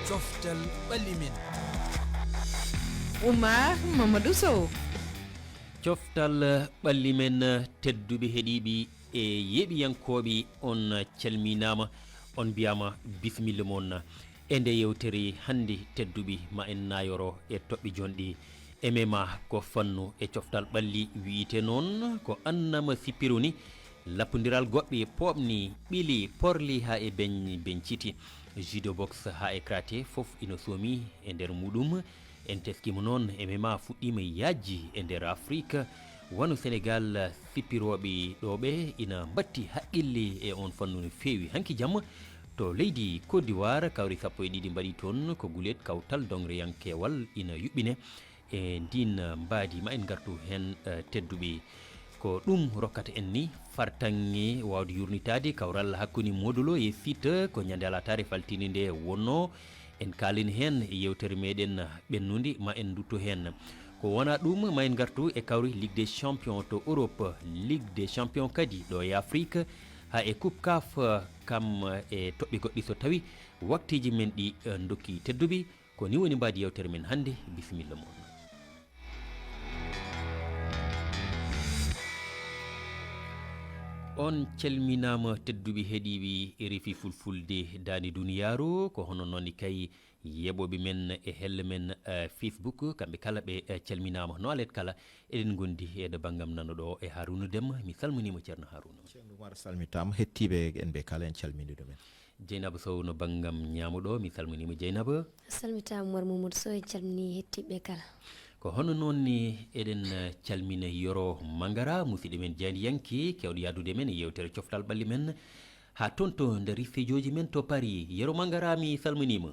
coftal ɓalli men. Oumar Mamadou Sow. coftal ɓalli men tedduɓe heeɗiɓe e yeɓiyankoɓe on calminama on mbiyama bisimilla moon e nde yewtere hande tedduɓe ma en nayoro e toɓɓe jonɗe MMA ko fannu e coftal ɓalli wiyete noon ko annama sippironi lappodiral goɓɓe poɓni ɓiili porli ha e benciti judo box ha e kraté foof ina soomi e nder muɗum en teskima noon MMA fuɗɗima yajji e nder Afrique wano Sénégal sippiroɓe ɗoɓe ina batti haqqille e on fannu no fewi hanki jamma to leydi Côte d'Ivoire kawri sappo e ɗiɗi mbaɗi toon ko gulet kawtal dongreyankewal ina yuɓɓine e ndin mbadi ma en gartu hen tedduɓe ko ɗum rokkata en ni fartange wawde yurnitade kawral hakkude modulo e site ko ñande alatare faltini nde wonno en kalini hen e yewtere meɗen ɓennude ma en dutto hen ko wona ɗum ma en gartu e kawri Ligue des champions to Europe Ligue des champions kadi ɗo e Afrique ha e coupe CAF kam e toɓɓe goɗɗi so tawi waktiji men ɗi dokki tedduɓe ko ni woni mbadi yewtere men hande bisimilla moon. on calminama tedduɓe heeɗiɓe RFI fulfulde dani duniyaru ko hono noon kay yeɓoɓe men e helle men Facebook kamɓe kala ɓe calminama no alet kala eɗen gondi eɗo banggam nano ɗo e Harouna Déme mi salminima ceerno Harouna. ceerno Oumar salmitama hettiɓe en ɓe kala en calmini ɗumen. Dieynaba Sow no banggam ñamuɗo mi salminima Dieynaba. salmitama Oumar Mamadou Sow en calmini hettiɓe kala. ko hono noon ni eɗen calmina Yoro Mangara musidɗo men Dianiyanke kewɗo yadude men e yewtere coftal ɓalli men ha toon to nder studio men to Paris. Yoro Mangara mi salminima.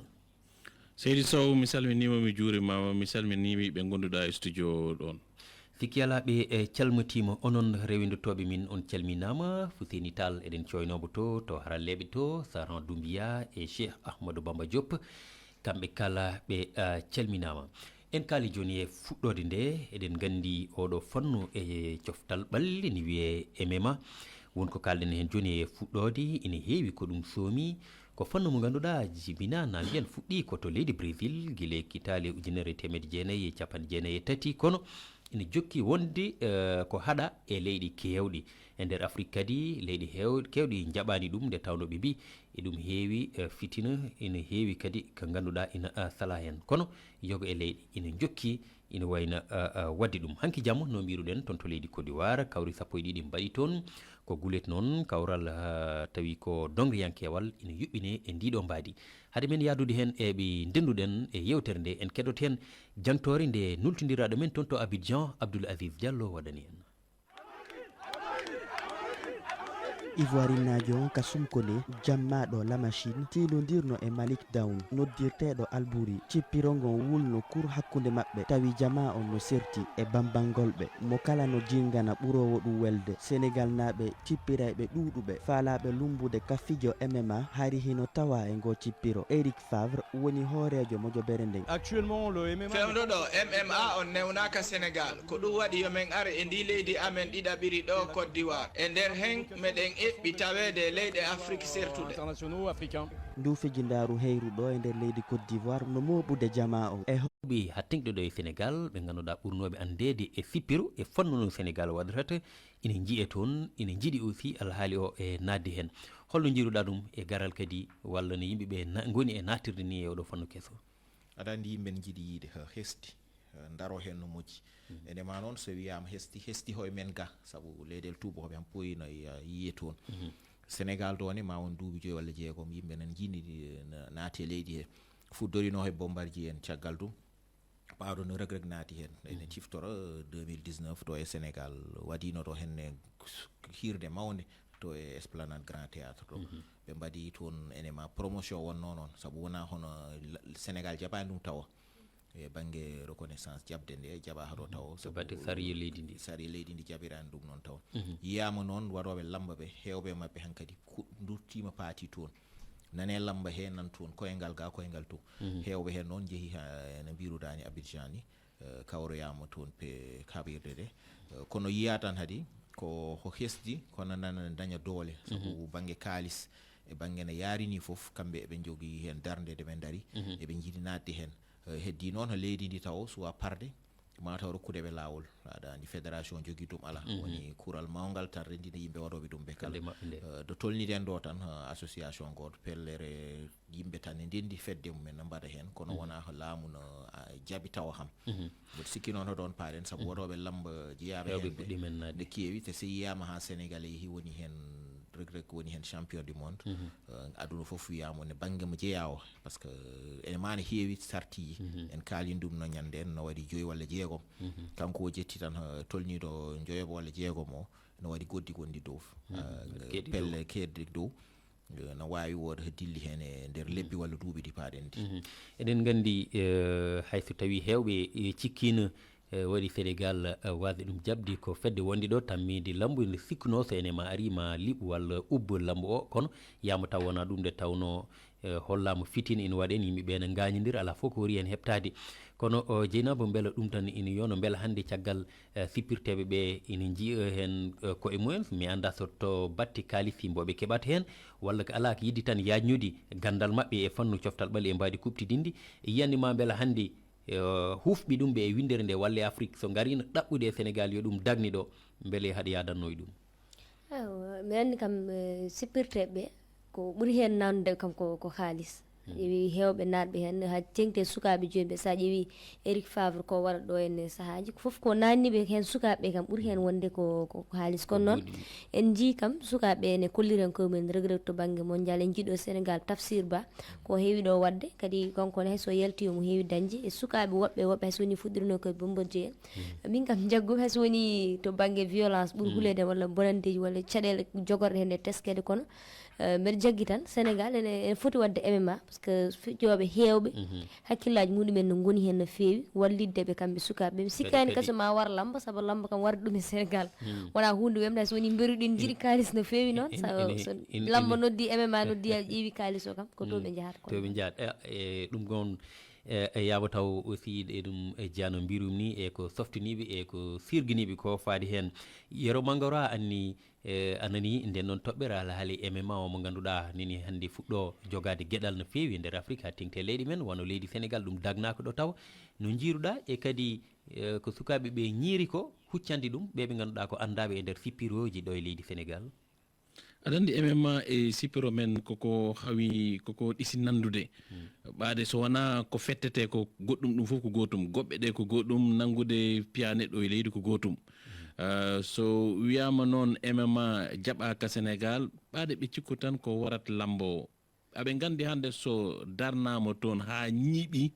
Seydi Sow mi salminima mi juurimama mi salminimi ɓe gonduɗa e studio ɗon. sikki ala ɓe calmitima onon rewindotoɓe min on calminama Fuseni Tall eɗen coynobo to haralleɓe to Saran Doumbia e Cheikh Ahmadou Bamba Diop kamɓe kala ɓe calminama. en kaali joni e fuɗɗode nde eɗen gandi oɗo fannu e coftal ɓalli ni wiye MMA wonko kalɗen hen joni e fuɗɗode ina heewi ko ɗum soomi ko fannu mo ganduɗa jibina na mbiyen fuɗɗi koto leydi Brésil guile kitale 1993 kono ina jokki wonde ko haɗa e leyɗi kewɗi e nder Afrique kadi leyɗi kewɗi jaɓani ɗum nde tawnoɓe mbi e ɗum heewi fitina ina heewi kadi ko ganduɗa ina sala hen kono yogo e leyɗi ina jokki ina wayna wadde ɗum hanki jamma no mbiruɗen toon to leydi Côte d'Ivoire kawri sappo e ɗiɗi mbaɗi toon ko gulet noon kawral tawi ko dongriyankewal ina yuɓɓine e ndiɗo mbadi haade men yadude hen eɓe ndenduɗen e yewtere nde en keɗot hen jangtore nde nultodiraɗo men toon to Abidjan Abdoul Aziz Diallo waɗani en. ivoirinajo Kasum Kone jammaɗo la machine tilodirno e Malik Dawn noddirteɗo Albouri cippirongon wulno cour hakkude mabɓe tawi jama on no serti e bambangolɓe mo kala no jingana ɓurowo ɗum welde Sénégal naɓe cippirayɓe ɗuɗuɓe faalaɓe lumbude kafijo MMA hari hino tawa e ngo cippiro. Eric Favre woni hoorejo mojobere nden. Actuellement le MMA fewnoɗo MMA on newnaka Sénégal ko ɗum waɗi yomen are e ndi leydi amen ɗiɗaɓiri ɗo Côte d'Ivoire e nder hen meɗen eɓɓi tawede leyɗe Afrique sertuɗe internationaux africains nduufiji ndaaru heyruɗo e nder leydi Côte d'Ivoire no moɓude jama o e ɓe hattinɗo ɗo e Sénégal ɓe ganduɗa ɓurnoɓe andede e sippiro e fannu no Sénégal waɗata ina jiiye toon ina jiiɗi aussi alhaali o e nadde hen holno jiiruɗa ɗum e garal kadi walla no yimɓeɓe goni e natirde ni e oɗo fannu kesso. aɗa andi yimɓe ne jiiɗi yiide hesti daro hen no moƴƴi enema noon so wiyama hesti hoye men ga saabu leyɗel tubakoɓe han poyino yiye toon Sénégal ɗo ne ma won duuɓi 5 walla 6 yimɓe nan jiiɗi naati e leydi he fuddorino he Bombardier en caggal ɗum ɓawɗo no Reug Reug naati hen ene ciftora 2019 to e Sénégal waɗino ɗo henne hirde mawde to e Esplanade Grand Théâtre ɗo ɓe mbaɗi toon enema promotion wonno noon saabu wona hono Sénégal jaɓani ɗum tawa e banggue reconnaissance jabde nde jaɓa haɗo taw batte sariya leydi ndi jaɓirani ɗum noon taw yiyama noon waɗoɓe lamba ɓe hewɓe mabɓe hankadi durtima paati toon nane lamba he nan toon koyngal ga koyngal to hewɓe hen noon jeehi no mbiruɗani Abidjan ni kawroyama toon pe kaɓirde ɗe kono yiya tan haadi ko hesdi kono nana daña doole sabu banggue kalis e bange no yaarini fof kamɓe eɓe jogii heen darnde nde ɓe ndari eɓe jiɗi naatde heen heddi noon leydi ndi taw suwa parde mataw rokkude ɓe laawol aɗa andi fédération jogii ɗum ala woni kuural mawngal tan rendina yimɓe waɗoɓe ɗum ɓe kala do tolniɗen ɗo tan association goto pellere yimɓe tan ne ndendi fedde mumen no mbaɗa heen kono wona laamu no jaabi tawa ham mboɗo sikki noon hoɗon paaɗen sabu waɗoɓe lamba jeeyaɓe heen nde keewi te so yiyama ha sénégal yeehi woni heen Reug woni hen champion du monde aduna fof wiyama ne banggue mo jeeya o par ce que ene ma ne heewi sartiji en kaali ɗum no ñanden no waɗi 5 walla 6 kanko o jetti tan tolniɗo 5 walla 6 o no waɗi goddi gonɗi dow pelle kedde dow no wawi woda dilli hen e nder lebbi walla duuɓi ɗi paaɗen ndi eɗen gandi hayso tawi hewɓe cikkino waɗi sénégal wasde ɗum jabdi ko fedde wonde ɗo tammide lambu nde sikkuno so ene ma ari ma liɓu walla ubbo lambu o kono yama taw wona ɗum nde tawno hollama fitina ina waɗen yimɓeɓe ne gañodira ala fof ko wori hen heɓtade kono Dieynaba beela ɗum tan ina yono beela hande caggal sippirteɓe ɓe ina jiiya hen koye mumen mi anda so to batte kalisi mboɓe keɓata hen walla ko ala ko yiddi tan yajnude gandal mabɓe e fannu coftal ɓaali e mbadi kuptidinde yiyanima beela hande hufɓe ɗum ɓe e windere nde walle Afrique so garino ɗaɓɓude e Sénégal yo ɗum dagni ɗo beele haɗa yadannoye ɗum mi anndi kam sippirteɓe ɓe ko ɓuri hen nannude kam ko haalis ƴeewi hewɓe natɓe hen ha tengte sukaɓe joni ɓe sa ƴeewi Eric Favre ko waɗa ɗo enne sahaji foof ko nanniɓe hen sukaɓeɓe kam ɓuuri hen wonde ko haalis kono noon en jii kam sukaɓe ne kolliren koyemumen Reug to banggue mondial en jiiɗo Sénégal Tafsir Ba ko heewi ɗo wadde kadi konkone hayso yalti omo heewi dañde e sukaɓe woɓɓe hayso woni fuɗɗirino koye Bombardier en min kam jaggu hayso woni to banggue violence ɓuuri hulede walla bonandeji walla caɗele jogorɗe hen e teskede kono mbeɗa jaggi tan Sénégal ene foti wadde MMA par ce que fijoɓe hewɓe hakkillaji muɗumen no goni hen no feewi walliddeɓe kamɓe sukaɓe mi sikkani kaso ma war lamba saabu lamba kam warde ɗum e Sénégal wona hunde wemde so woni mberuɗin jiiɗi kalis no feewi noon so lamba noddi MMA noddi a ƴeewi kalis o kam ko to ɓe jahata to ɓe jahat e ɗum gon e yaaba taw aussi ɗe ɗum jeano mbirum ni e ko softiniɓe e ko sirguiniɓe ko faadi hen Yero Mangara anni anani nden noon toɓɓere ala haali MMA o mo ganduɗa nini hande fuɗɗo jogade gueɗal no feewi nder Afrique ha tengte leydi men wono leydi Sénégal ɗum dagnaka ɗo taw no jiiruɗa e kadi ko sukaɓe ɓe ñiiri ko huccande ɗum ɓeɓe ganduɗa ko andaɓe e nder sippiroji ɗo e leydi Sénégal aɗa andi MMA e sippiro men koko hawi koko ɗisi nandude ɓaade so wona ko fettete ko goɗɗum ɗum fof ko gotum goɓɓe ɗe ko goɗɗum nangude piya neɗɗo e leydi ko gotum so wiyama noon MMA jaɓaka Sénégal ɓaade ɓe cikku tan ko warat lambo aɓe gandi hande so darnama toon ha ñiiɓi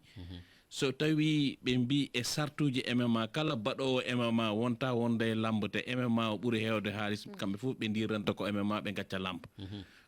so tawi ɓe mbi e sartuji MMA kala baɗowo MMA wonta wonde lambo te MMA o ɓuuri hewde haalis kamɓe fof ɓe diranta ko MMA ɓe gacca lambo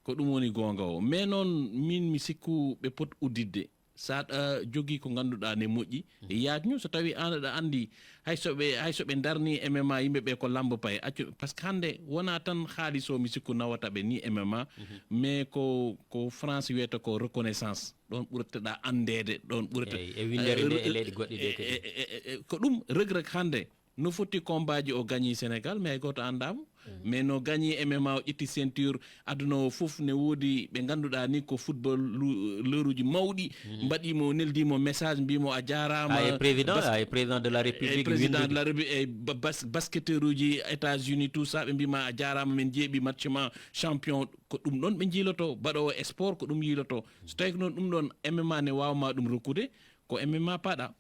ko ɗum woni gonga o mais noon min mi sikku ɓe pot uddidde saɗa jogui ko ganduɗa ne moƴƴi yajnu so tawi an aɗa andi haysoɓe darni MMA yimɓeɓe ko lambo paye accu par ce que hande wona tan haalis o mi sikku nawataɓe ni MMA mais ko France wiyata ko reconnaissance ɗon ɓurteɗa andede ɗon ɓurte e windere nde e leyɗi goɗɗi ɗe ko ɗum Reug hande no foti combat ji o gagni Sénégal mais hay goto andama mais no gagni MMA o ƴetti ceinture aduna o fof ne woodi ɓe ganduɗa ni ko football leuruji mawɗi mbaɗimo neldimo message mbimo a jarama président de la république président de la république e basketteur uji États-Unis tout ça ɓe mbima a jarama min jeeɓi match ma champion ko ɗum ɗon ɓe jiiloto baɗowo sport ko ɗum yiiloto so tawi ko noon ɗum ɗon MMA ne wawma ɗum rokkude ko MMA paɗa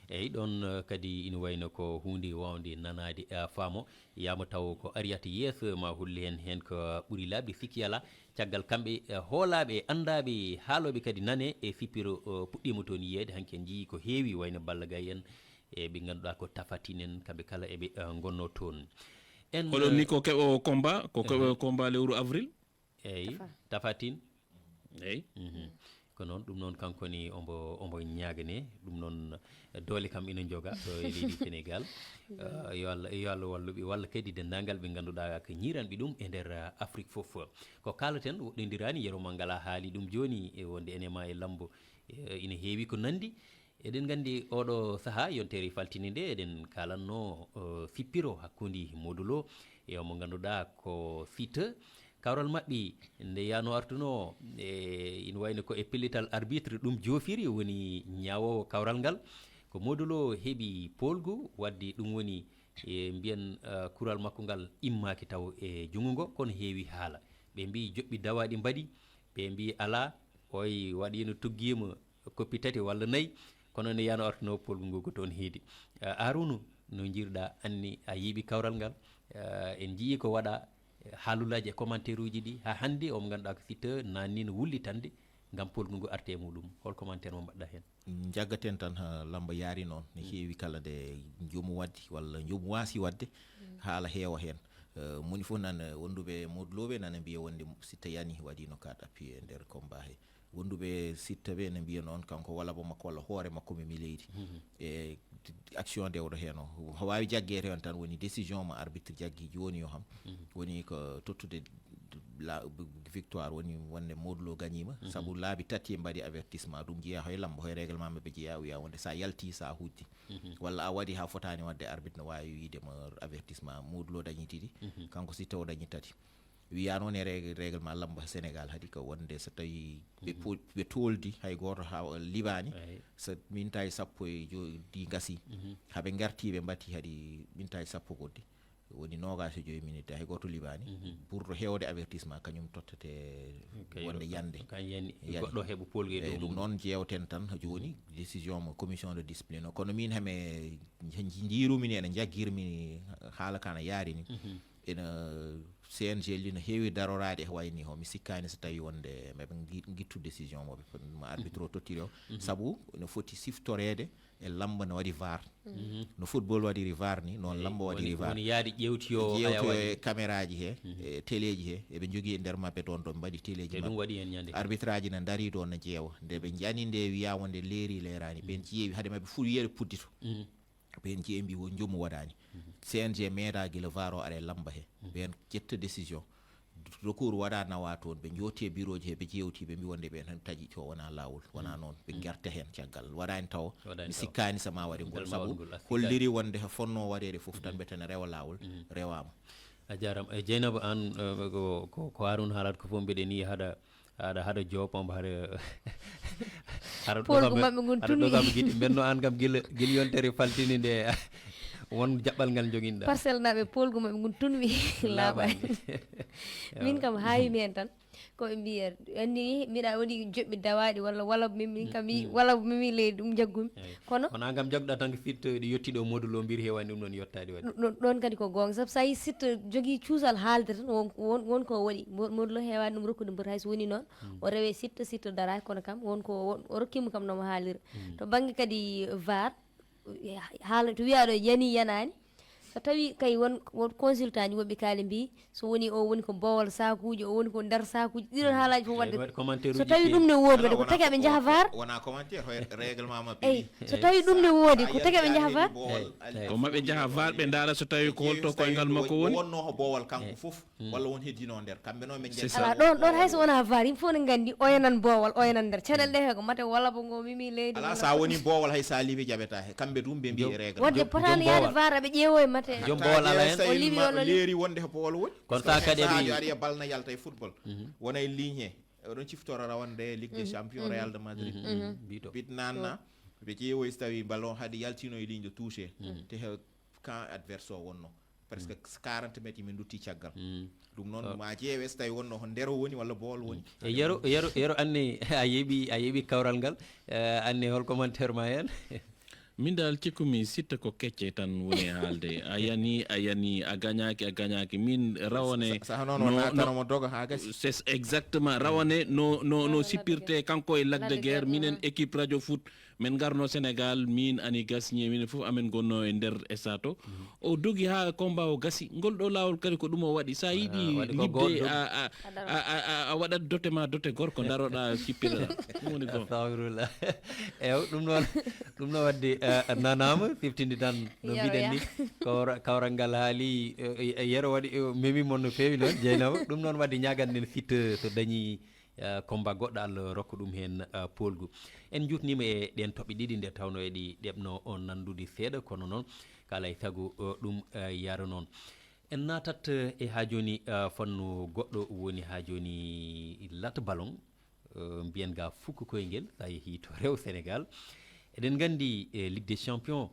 eyyi ɗon kadi ina wayno ko hunde wawde nanade faamo yama taw ko ariyata yeeso ma hulli hen ko ɓuuri laaɓde sikki ala caggal kamɓe hoolaɓe andaɓe haaloɓe kadi nane e sippiro puɗɗima toon yiyede hanki en jii ko heewi wayno Balla Gaye en e ɓe ganduɗa ko tafatinen kamɓe kala eɓe gonno toon en oɗon ni ko keɓo combat ko keɓo combat lewru avril eyyi tafatine eyyi ko noon ɗum noon kankoni omo ñagane ɗum noon doole kam ina joga ɗo e leydi Sénégal yo Allah walluɓe walla kadi dendagal ɓe ganduɗa ko ñiranɓe ɗum e nder Afrique foof ko kalaten woɗɗodirani Yero Mangala haali ɗum joni e wonde enema e lambo ina heewi ko nandi eɗen gandi oɗo saaha yontere faltini nde eɗen kalanno sippiro hakkude Modou Lo e mo ganduɗa ko Siteu kawral maɓɓe nde yano artuno ina wayno ko e pellital arbitre ɗum joofiri woni ñawowo kawral ngal ko modulo heeɓi polgu wadde ɗum woni mbiyen kural makko ngal immaki taw e jungo ngo kono heewi haala ɓe mbi joɓɓi dawaɗi mbaɗi ɓe mbi ala oy waɗino tuggima koppi tati walla nayyi kono ne yano artuno polgu ngu ko toon heedi Arouna no jiirɗa anni a yiiɓi kawral ngal en jii ko waɗa haalulaji e commentaire uji ɗi ha hannde omo ganduɗa ko Siteu nanni no wullitande gam polgu ngu arte e muɗum hol commentaire mo mbaɗɗa hen jaggaten tan lamba yaari noon ne heewi kala nde jomum waddi walla jomum waasi wadde haala heewa hen moni fof nana wonduɓe moduloɓe nana mbiya wonde Siteu yani waɗino kaɗa appui e nder combat he wonduɓe Siteu ɓe ne mbiya noon kanko walla bo makko walla hoore makko mi leydi e action dewɗo hen o wawi jaggede on tan woni décision mo arbitre jaggi joni yo ham woni ko tottude victoire woni wonde modulo gagnima saabu laabi tati e mbaɗi avertissement ɗum jeeya hoye lamba hoye règlement maɓe jeeya wiya wonde sa yalti sa huddi walla a waɗi ha fotani wadde arbitre ne wawi widema avertissement modulo dañi ɗiɗi kanko Siteu o dañi tati wiya noon e règlement lamba Sénégal haadi ko wonde so tawi ɓe toldi hay goto ha liɓani so mintaji sappo e joyi gasi haaɓe garti ɓe mbatti haadi mintaji sappo goddi woni 25 minutes hay goto liɓani pour hewde avertissement kañum tottate wonde yande goɗɗo heeɓa polgue e ɗum noon jewten tan joni décision mo commission de discipline o kono min hame jiirumini ene jagguirmi haala kana yaari ni ena CNG lino heewi darorade e wayni ho mi sikkani so tawi wonde maɓe guittu décision moɓe mo arbitre o tottiri o saabu no foti siftorede e lamba no waɗi VAR no football waɗiri VAR ni noon lamba waɗiri VAR woni yaadi ƴewtiyo e caméra ji he e téléji he eɓe jogui e nder mabɓe toon ɗon mbaɗi téléji ɗum waɗi hen ñande arbitre aji ne daari ɗon ne ƴeewa nde ɓe jani nde wiya wonde leeri leerani ɓen ƴeewi haade mabɓe fuu wiyeɗe puddito ɓen jeeyi mbi won jomum waɗani CNG meeɗa guila VAR o ara e lamba he ɓen ƴetta décision recours waɗa nawa toon ɓe jooti e bureau ji he ɓe jewti ɓe mbi wonde ɓen tan taƴi to wona lawol wona noon ɓe guerta hen caggal waɗani taw mi sikkani sama waɗi ngol saabu holliri wonde fonno waɗede foof tan ɓe tane rewa lawol rewama a jarama e Dieynaba an ko Arouna haalata ko fof mbiɗe ni haɗa jopombo haɗa ɗogam guiɗi benno an kam guila yontere faltini nde won jaɓɓal ngal joguinɗa parcelle naɓe polgu maɓe gon tunwi laaɓani min kam hayimi hen tan koɓe mbiya andi mbiɗa waɗi joɓɓi dawaɗi walla min kam walla mimi leydi ɗum jaggumi kono wona gam jagguɗa tan ko Siteu ɗi yettiɗo modulo mbiri hewani ɗum ɗon yettade waɗi ɗon kadi ko gonga saabu sa yi Siteu jogui cuusal haalde tan wonko waɗi modulo hewani ɗum rokkude mboti hayso woni noon o rewe Siteu daraki kono kam wonko o rokkima kam nomo haalira to banggue kadi VAR haala to wiyaɗo yani yanani so tawi kay won consultant ji woɓɓe kaali mbi so woni o woni ko bowal sakuji o woni ko nder sakuji ɗiɗon haalaji fof wadde so tawi ɗum ne woodi wadde ko tagi ɓe jaaha VAR wona commentaire hoye règlement mabɓe eyyi so tawi ɗum ne woodi ko tagi ɓe jaaha VAR ko maɓe jaaha VAR ɓe daara so tawi ko holto koyngal makko woni wonno ko bowal kanko foof walla won heddino nder kamɓe noon ɓe ala ɗon hayso wona VAR yimɓe fof ne gandi oyanan bowal oyanan nder caɗele ɗe he ko mate walla bo ngo mimi leydi ala sa woni bowal hay sa liɓe jaɓeta he kamɓe ɗum ɓe mbi règlement wonde potani yaade VAR aɓe ƴeewo e mate joom bowal ala hen leeri wonde ko bowal woni kono sa kadi ari e balna yalta e football wona e ligne he oɗon ciftora rawande Ligue des Champions Real de Madrid bit nanna ɓe ƴeewoy so tawi ballon haade yaltino e ligne de touché te he camp adverse o wonno presque 40 métres min dutti caggal ɗum noon ma ƴeewe so tawi wonno ko nder woni walla bowal woni e yero anni a yeeɓi kawral ngal anni hol commentaire ma hen min dal cikkumi Siteu ko kecce tan woni haalde a yani a gañaki min rawane nomo doga ha gasi c'est exactement rawane no sippirte kanko e Lac de Guerre minen équipe radio foot min garno Sénégal min ani gasñe minen fof amen gonno e nder estato o dogi ha combat o gasi ngol ɗo lawol kadi ko ɗum o waɗi sa yiiɗi libde a waɗat dote ma dote gorko daroɗa sippiraɗa ɗum woni go astahfirullah ɗum noon wadde nanama siftinde tan no mbiɗen ni kawral ngal haali yero waɗi memimon no feewi noon Dieynaba ɗum noon wadde ñaganɗen Siteu so dañi combat goɗɗo Allah rokka ɗum hen polgu en jutnima e ɗen toɓɓe ɗiɗi nde tawno eɗi ɗeɓno on nandude seeɗa kono noon kala e saago ɗum yara noon en natat e ha joni fannu goɗɗo woni ha joni lat ballon mbiyen ga fukko koyngel sa yeehi to rew Sénégal eɗen gandi Ligue des Champions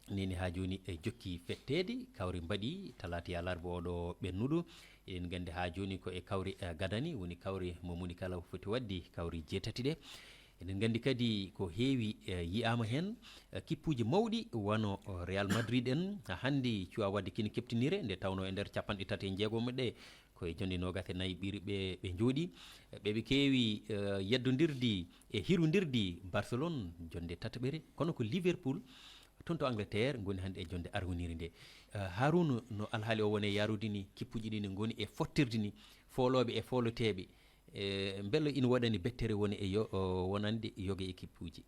neni ha joni e jokki fettede kawri mbaɗi talata yalarba oɗo ɓennuɗo eɗen gandi ha joni ko e kawri gadani woni kawri mo moni kala foti waddi kawri jeetati ɗe eɗen gandi kadi ko heewi yiyama hen kippuji mawɗi wano Real Madrid en handi cuwa wadde kini keptinire nde tawno e nder capanɗe tati e jeegom ɗe koye jonde nogate nayyi ɓiriɓe ɓe jooɗi ɓeɓe keewi yeddodirdi e hirodirdi Barcelone jonde tataɓere kono ko Liverpool toon to Angleterre goni hannde e jonde arwoniri nde Harouna no alhaali o woni e yarude ni kippuji ɗi ne goni e fottirde ni fooloɓe e fooloteɓe beele ina waɗani bettere woni e wonande yoga équipe uji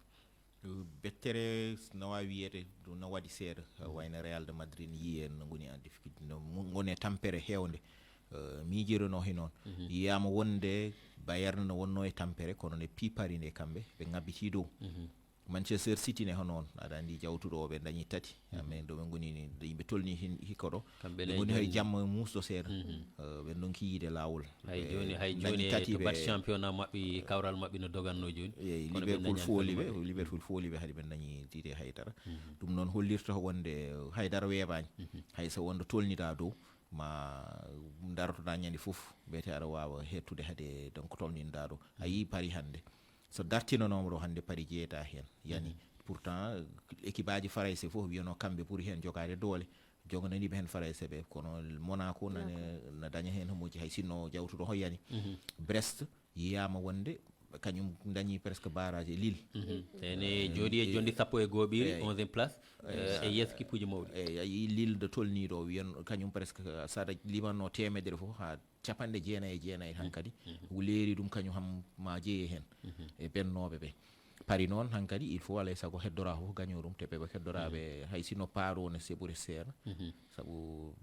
bettere no wawi wiyede no waɗi seeɗa wayno Real de Madrid yiyen no goni en difficulté no goni e tampere hewde miijirono he noon yiyama wonde Bayern no wonno e tampere kono ne piipari nde kamɓe ɓe ngabbiti dow Manchester City ne honon aɗa andi jawtuɗo o ɓe dañi tati mais ɗo ɓe goni ni yimɓe tolni hikka ɗo ɓe goni hay jamma musɗo seeɗa ɓe donki yiide lawol hay joni to bat championnat mabɓe kawral mabɓe no doganno joni Liverpool fooliɓe haade ɓe dañi Didi Haydara ɗum noon hollirta wonde Haydara weeɓani hay so wonde tolnida dow ma darotoɗa ñande foof ɓeyte aɗa wawa hettude haade donc tolninɗa ɗo a yi Paris hande so dartinonomo ɗo hannde Paris jeeyata hen yani pourtant équipe aji Faraïse fof wiyano kamɓe ɓuuri hen jogade doole jogonaniɓe hen Faraïse ɓe kono Monaco no daña hen homoji hay sinno jawtuɗo hoyyani Brest yiyama wonde kañum dañi presque barrage e Lille ene jooɗi e jonde sappo e goɓiri 11e place e yesso kippuji mawɗi eyi a yi Lille de tolniɗo wiyan kañum presque saɗa limanno temedere fof ha capanɗe jeenayyi e jeenayyi tan kadi leeri ɗum kañum ham ma jeeye hen e bennoɓe ɓe Paris noon hankadi il faut alay saago heddora fof gaño ɗum te ɓeɓe heddoraɓe hay sinno paaro ne seɓuri seeɗa saabu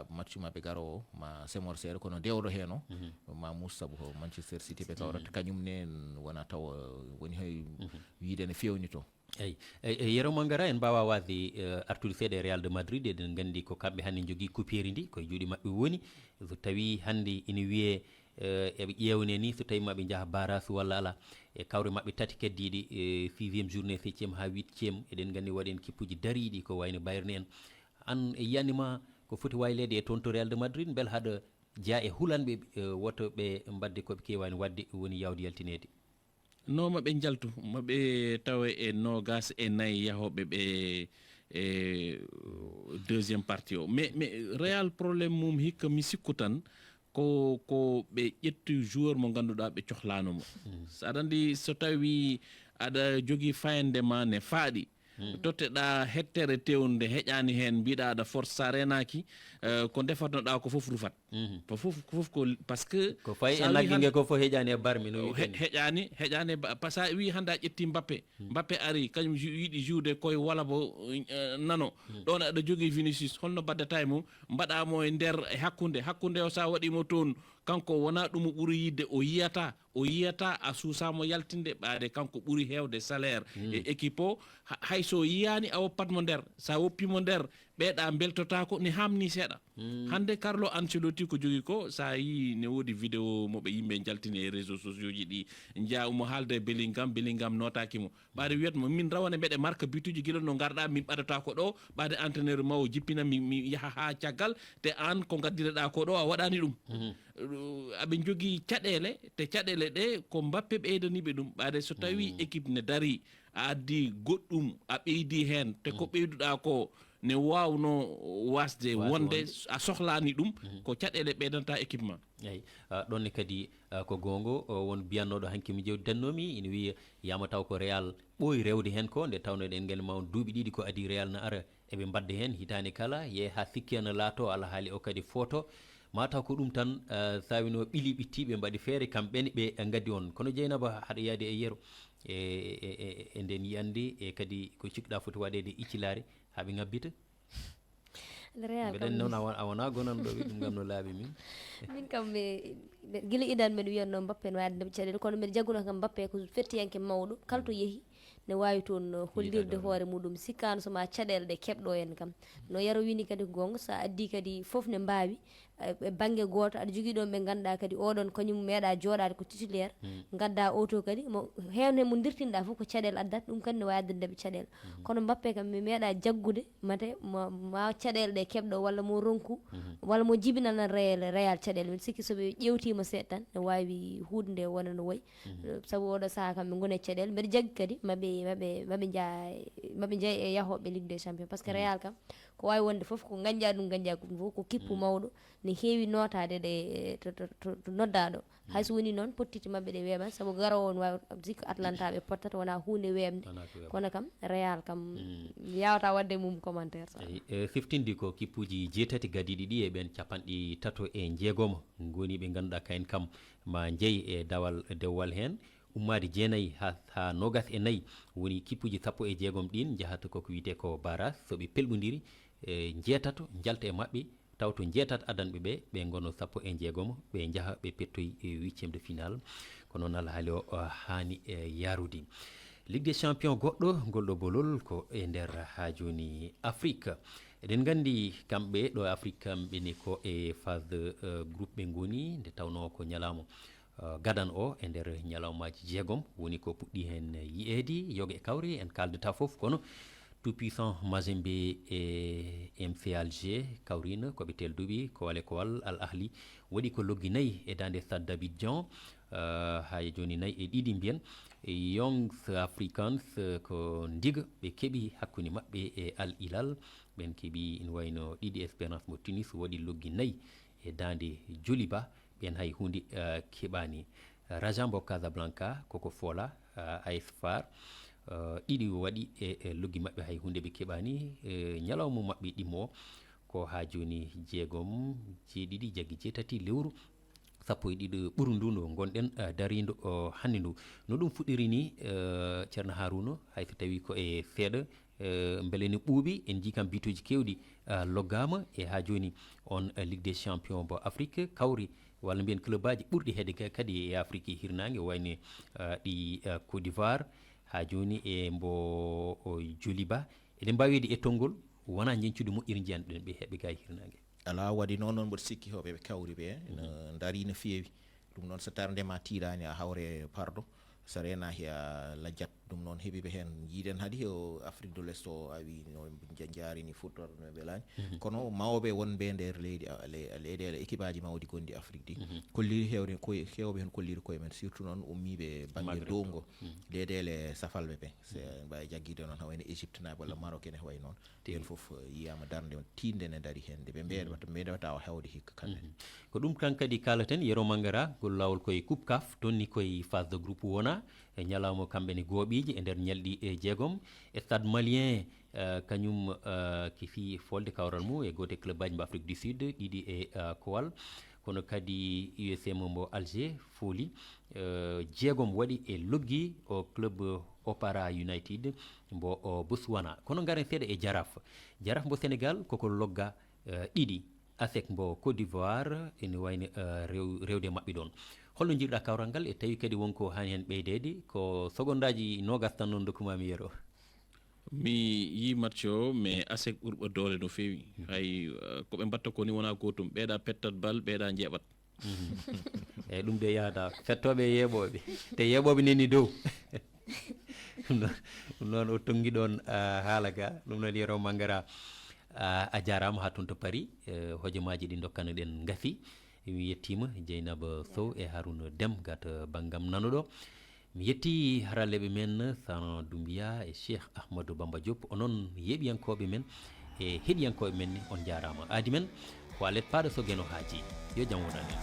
match maɓɓe garo o ma semor seeɗa kono dewɗo hen o ma mus saabu ko Manchester City ɓe kawrata kañum ne wona taw woni hay wiide ne fewni to eyi Yero Mangara en mbawa wasde artude seeɗa e Real de Madrid eɗen gandi ko kamɓe hannde jogui couperi ndi koye juuɗe mabɓe woni so tawi hannde ina wiye eɓe ƴewne ni so tawi maɓe jaaha baras walla ala e kawre mabɓe tati keddiɗi 6e journée 7e ha 8e eɗen gandi waɗen kippuji dariɗi ko wayno Bayern en an e yiyanima ko foti waylede e toon to Real de Madrid beele haɗa jeeya e hulanɓe woto ɓe mbadde koɓe kewani wadde woni yawde yaltinede no maɓe jaltu maɓe tawa e nogas e nayyi yahoɓe ɓe e deuxiéme partie o mais Real probléme mum hikka mi sikku tan ko ɓe ƴetti joueur mo ganduɗa ɓe cohlanomo saɗa andi so tawi aɗa jogui fayande ma ne faaɗi totteɗa hettere tewnde heƴani hen mbiɗa aɗa force sa renaki ko defatnoɗa ko foof rufat to foof ko par ce que ko fayi e nagguingue ko fof heƴani e barmi no heƴani par ce que wi hande a ƴetti Mbappé ari kañum yiiɗi joude koye wala bo nano ɗon aɗa jogui Vinicius holno baddata e mum mbaɗamo e nder hakkude o sa waɗimo toon kanko wona ɗum ɓuuri yidde o yiyata a suusamo yaltinde ɓaade kanko ɓuuri hewde salaire e équipe o hayso yiyani a woppatmo nder sa woppimo nder ɓeeɗa beltotako ne hamni seeɗa hande Carlo Ancelotti ko jogui ko sa yi ne woodi vidéo moɓe yimɓe jaltini e réseaux sociaux ji ɗi jawmo haalde Bellingham notakimo ɓaade wiyatmo min rawane mbeɗe marque bituji guila no garɗa min ɓaɗata ko ɗo ɓaade entraîneur mawo jippina mi yaaha ha caggal te an ko gaddireɗa ko ɗo a waɗani ɗum aɓe jogui caɗele te caɗele ɗe ko Mbappé ɓeydaniɓe ɗum ɓaade so tawi équipe ne dari a addi goɗɗum a ɓeydi hen te ko ɓeyduɗa ko ne wawno wasde wonde a sohlani ɗum ko caɗele ɓeydanta équipe ma eyyi ɗonne kadi ko gongo won biyannoɗo hanki mi jewdi dannomi ina wiya yama taw ko Real ɓooyi rewde hen ko nde tawno eɗen gandi ma duuɓi ɗiɗi ko adi Real na ara eɓe mbadda hen hitande kala yeeya ha sikki ana laato alhaali o kadi photo mataw ko ɗum tan sawino ɓiili ɓittiɓe mbaɗi feere kamɓene ɓe gaddi on kono Dieynaba haɗa yaade e Yero e nden yiyande e kadi ko cikɗa foti waɗede iccilare haaɓe ngabbita mbeɗen noon a wona gonanɗo wi ɗum gam no laaɓi min kam guila idan mbeɗa wiyanno Mbappé ne wawi adde caɗele kono mbeɗa jagguno kam Mbappé ko fettiyanke mawɗo kala to yeehi ne wawi toon hollirde hoore muɗum sikkano soma caɗele ɗe keɓɗo en kam no Yero wini kadi gonga sa addi kadi foof ne mbawi e banggue goto aɗa jogui ɗon ɓe ganduɗa kadi oɗon kañum meeɗa joɗade ko titulaire gadda auto kadi mo hewne mo dirtinɗa foof ko caɗele addata ɗum kadi ne wawi addandeɓe caɗele kono Mbappé kam mi meeɗa jaggude mate ma caɗele ɗe keɓɗo walla mo ronku walla mo jibinana Real caɗele min sikki soɓe ƴewtima seeɗa tan ne wawi hunde nde wona no wayi saabu oɗo saaha kam ɓe gone caɗele mbeɗa jaggi kadi maɓe jeeya e yahoɓe Ligue des Champions par ce que Real kam ko wawi wonde foof ko gañƴa ɗum fof ko kippu mawɗo ne heewi notade ɗe to noddaɗo hayso woni noon pottiti mabɓe ɗe weeɓani saabu garowo on wawi sikku Atlanta ɓe pottata wona hunde weemde kono kam Real kam yawata wadde mum commentaire sa fiftinde ko kippuji jeetati gadiɗi ɗi e ɓen capanɗe tato e jeegom goni ɓe ganduɗa kayen kam ma jeeyi e dewwal hen ummade jeenayyi ha nogas e nayyi woni kippuji sappo e jeegom ɗin jahata koko wiyete ko barrage soɓe pelɓodiri jeetato jalta e mabɓe taw to jeetat adanɓe ɓe gono sappo e jeegom ɓe jaaha ɓe pettoyi e 8e de finale ko noon alhaali o hani yarude Ligue des Champions goɗɗo golɗo bolol ko e nder ha joni Afrique eɗen gandi kamɓe ɗo Afrique kamɓene ko e phase de groupe ɓe goni nde tawno ko ñalawma gadan o e nder ñalawmaji jeegom woni ko puɗɗi hen yiyeedi yoga e kawri en kaldata foof kono tout puissant Mazembe e MC Alger kawrino koɓe telduɓi kowal Al Ahli waɗi ko loggi nayyi e dande Stade d'Abidjan ha joni nayyi e ɗiɗi mbiyen Young Africans ko ndiga ɓe keeɓi hakkude maɓɓe e Al Hilal ɓen keeɓi ina wayno ɗiɗi Espérance mo Tunis waɗi loggi nayyi e dande Djoliba ɓen hay hunde keɓani Raja Mbo Casablanca koko Fola AS Far ɗiɗi waɗi e loggi maɓɓe hay hunde ɓe keɓani ñalawma maɓɓe ɗimmo ko ha joni jeegom jeeɗiɗi jaggi jeetati lewru sappo e ɗiɗo ɓuru ndu ndu gonɗen darido hannde ndu no ɗum fuɗɗiri ni ceerno Harouna hayso tawi ko e seeɗa beele ne ɓuuɓi en jii kam bituji kewɗi loggama e ha joni on Ligue des Champions bo Afrique kawri walla mbiyen club aji ɓurɗi heede kadi e Afrique hirnangue wayne ɗi Côte d'Ivoire ha joni e mbo Djoliba eɗen mbawi wiide ettolngol wona jencudi moƴƴiri jiyanɗen ɓe heeɓe ga hirnangue ala waɗi noon mboɗo sikki hoɓe ɓe kawri ɓe no daari no feewi ɗum noon so tardema tirani a hawre pardo so rena hiya lajjat ɗum noon heeɓiɓe hen jiiɗen haadi o Afrique de l'Est o awi no jaarini futtorde no ɓelani kono mawɓe wonɓe nder leyɗele équipe aji mawɗi gonɗi Afrique ɗi kolliri hewɓe hen kolliri koye men surtout noon ummiɓe banggue dowgo leyɗele safalɓe ɓe so mbawi jagguide noon ha wayno Égypte naɓe walla Maroc ene way noon hen foof yiyama darde tinde ne daari hen nde ɓe mbewata o hewde hikka kamɓe ko ɗum kan kadi kalaten Yero Mangara gol lawol koye coupe CAF tonni koye phase de groupe wona e ñalawma kamɓe ne gooɓiji e nder ñalɗi e jeegom e stade malien kañum kifi folde kawral mum e gote club aji mbo Afrique du Sud ɗiɗi e kowal kono kadi USM mbo Alger fooli jeegom waɗi e loggi o club Opara United mbo Botswana kono garen seeɗa e Jaraf mbo Sénégal koko logga ɗiɗi ASEC mbo Côte d'Ivoire ene wayno rewde maɓɓe ɗon holno jiiɗɗa kawral ngal e tawi kadi wonko hani hen ɓeydede ko secondaji nogas tan noon dokkumami Yero mi yi match o mais ASEC ɓurɓa doole no feewi hay koɓe mbatta ko ni wona gotum ɓeeɗa pettat bal ɓeeɗa jeeɓat eyyi ɗum de yahata fettoɓe e yeeɓoɓe te yeeɓoɓe neni dow ɗum noon o tonggui ɗon haala ga ɗum noon Yero Mangara a jarama ha toon to Paris hojomaji ɗi dokkano ɗen gaafi mi yettima Dieynaba Sow e Harouna Deme gata banggam nanuɗo mi yetti haralleɓe men Sano Doumbia e Cheikh Ahmadou Bamba Diop onon yeeɓiyankoɓe men e heeɗiyankoɓe men on jarama aadi men ko alet paɗa so gueno haaji yo jaam wonane